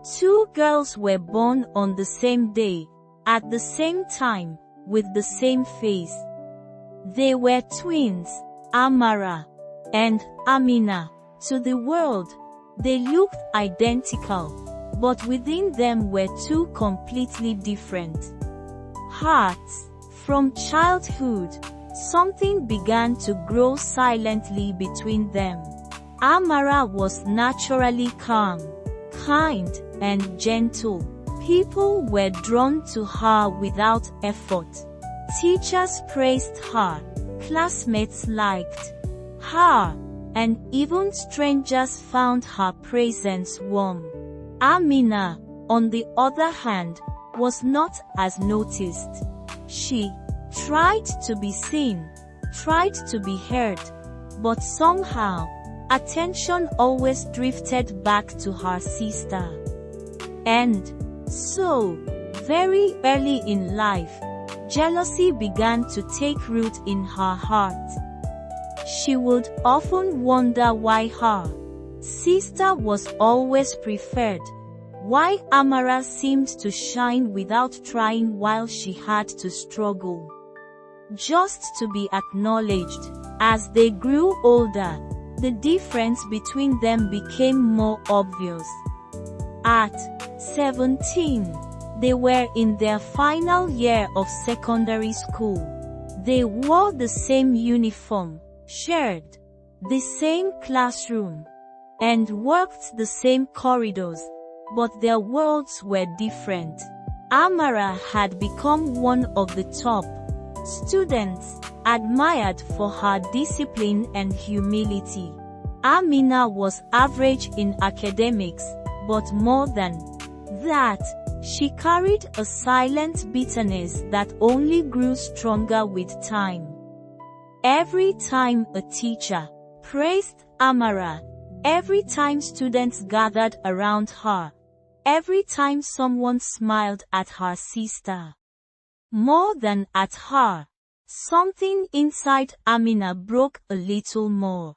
Two girls were born on the same day, at the same time, with the same face. They were twins, Amara and Amina. To the world, they looked identical, but within them were two completely different hearts. From childhood, something began to grow silently between them. Amara was naturally calm, kind, and gentle. People were drawn to her without effort. Teachers praised her, classmates liked her, and even strangers found her presence warm. Amina, on the other hand, was not as noticed. She tried to be seen, tried to be heard, but somehow, attention always drifted back to her sister. And so, very early in life, jealousy began to take root in her heart. She would often wonder why her sister was always preferred, why Amara seemed to shine without trying while she had to struggle just to be acknowledged. As they grew older, the difference between them became more obvious. At 17, they were in their final year of secondary school. They wore the same uniform, shared the same classroom, and walked the same corridors, but their worlds were different. Amara had become one of the top students, admired for her discipline and humility. Amina was average in academics, but more than that, she carried a silent bitterness that only grew stronger with time. Every time a teacher praised Amara, every time students gathered around her, every time someone smiled at her sister, more than at her, something inside Amina broke a little more.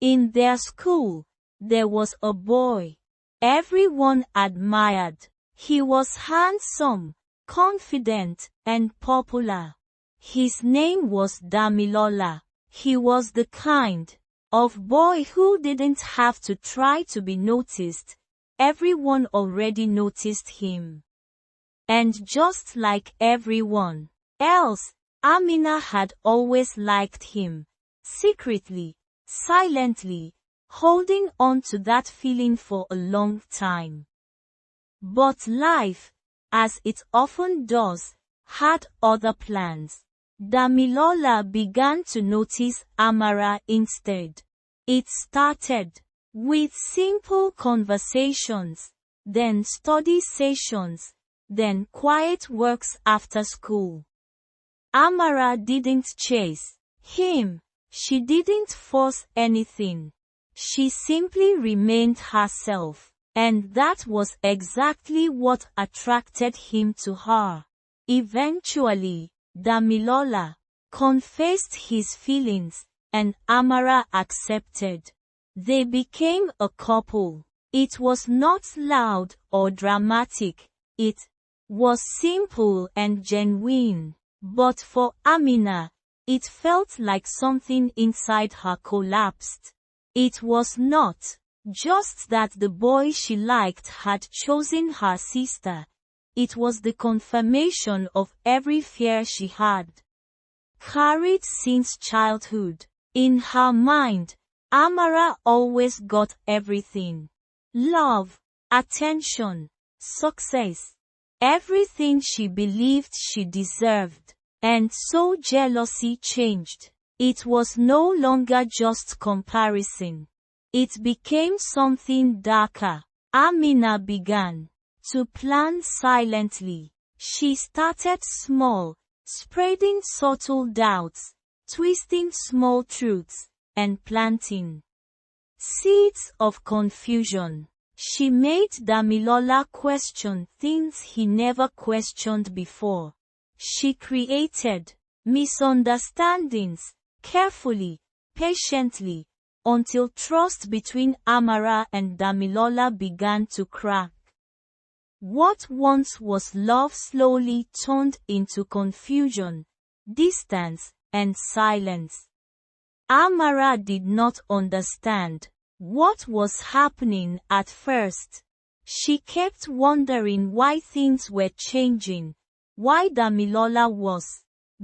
In their school, there was a boy everyone admired. He was handsome, confident, and popular. His name was Damilola. He was the kind of boy who didn't have to try to be noticed. Everyone already noticed him. And just like everyone else, Amina had always liked him, secretly, silently, holding on to that feeling for a long time. But life, as it often does, had other plans. Damilola began to notice Amara instead. It started with simple conversations, then study sessions, then quiet works after school. Amara didn't chase him. She didn't force anything. She simply remained herself, and that was exactly what attracted him to her. Eventually, Damilola confessed his feelings, and Amara accepted. They became a couple. It was not loud or dramatic. It was simple and genuine. But for Amina, it felt like something inside her collapsed. It was not just that the boy she liked had chosen her sister. It was the confirmation of every fear she had carried since childhood. In her mind, Amara always got everything. Love, attention, success. Everything she believed she deserved. And so jealousy changed. It was no longer just comparison. It became something darker. Amina began to plan silently. She started small, spreading subtle doubts, twisting small truths, and planting seeds of confusion. She made Damilola question things he never questioned before. She created misunderstandings, carefully, patiently, until trust between Amara and Damilola began to crack. What once was love slowly turned into confusion, distance, and silence. Amara did not understand what was happening at first. She kept wondering why things were changing, why Damilola was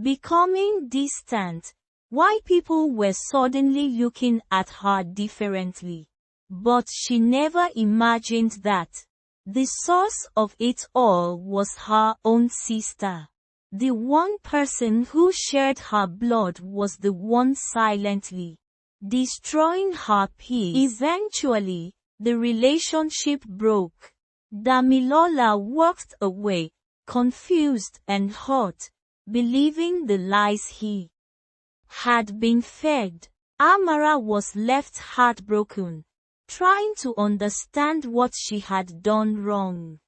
becoming distant, why people were suddenly looking at her differently. But she never imagined that the source of it all was her own sister. The one person who shared her blood was the one silently destroying her peace. Eventually, the relationship broke. Damilola walked away, confused and hurt, believing the lies he had been fed. Amara was left heartbroken, trying to understand what she had done wrong.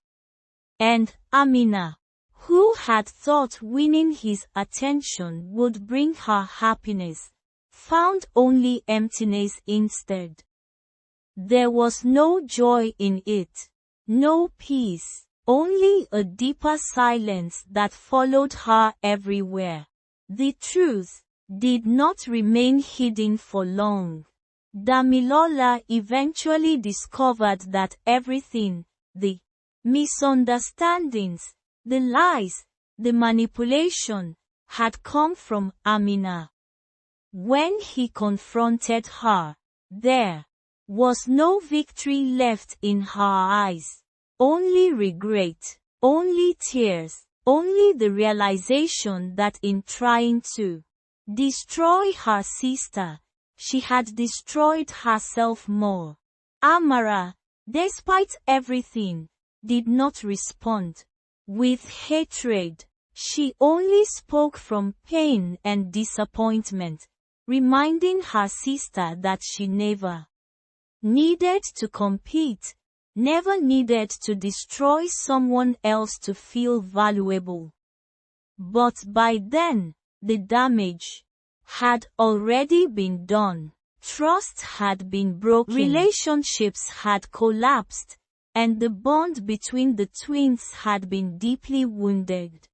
And Amina, who had thought winning his attention would bring her happiness, found only emptiness instead. There was no joy in it, no peace, only a deeper silence that followed her everywhere. The truth did not remain hidden for long. Damilola eventually discovered that everything, the misunderstandings, the lies, the manipulation, had come from Amina. When he confronted her, there was no victory left in her eyes. Only regret, only tears, only the realization that in trying to destroy her sister, she had destroyed herself more. Amara, despite everything, did not respond with hatred. She only spoke from pain and disappointment, reminding her sister that she never needed to compete, never needed to destroy someone else to feel valuable. But by then, the damage had already been done. Trust had been broken. Relationships had collapsed, and the bond between the twins had been deeply wounded.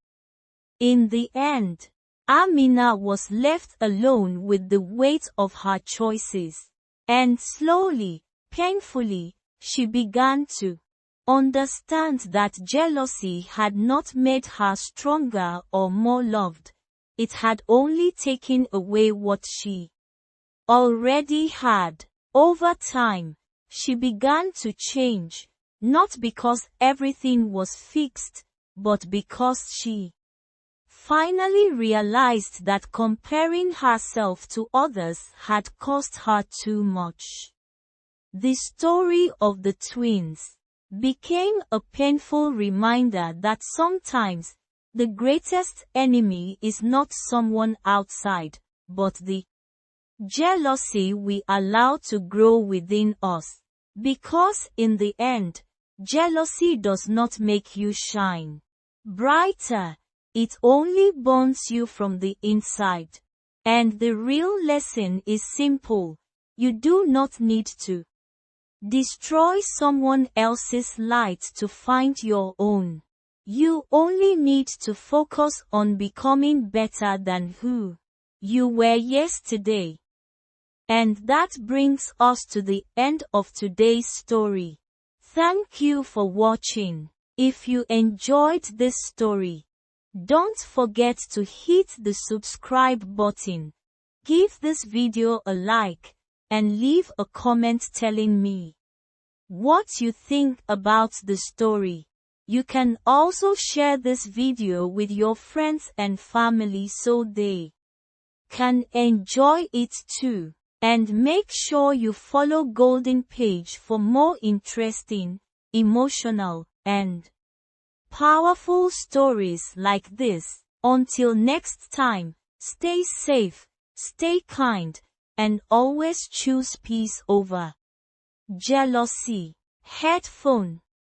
In the end, Amina was left alone with the weight of her choices. And slowly, painfully, she began to understand that jealousy had not made her stronger or more loved. It had only taken away what she already had. Over time, she began to change, not because everything was fixed, but because she finally realized that comparing herself to others had cost her too much. The story of the twins became a painful reminder that sometimes the greatest enemy is not someone outside, but the jealousy we allow to grow within us. Because in the end, jealousy does not make you shine brighter. It only burns you from the inside. And the real lesson is simple. You do not need to destroy someone else's light to find your own. You only need to focus on becoming better than who you were yesterday. And that brings us to the end of today's story. Thank you for watching. If you enjoyed this story, don't forget to hit the subscribe button, give this video a like, and leave a comment telling me what you think about the story. You can also share this video with your friends and family so they can enjoy it too. And make sure you follow Golden Page for more interesting, emotional, and powerful stories like this. Until next time, stay safe, stay kind, and always choose peace over jealousy. Headphone.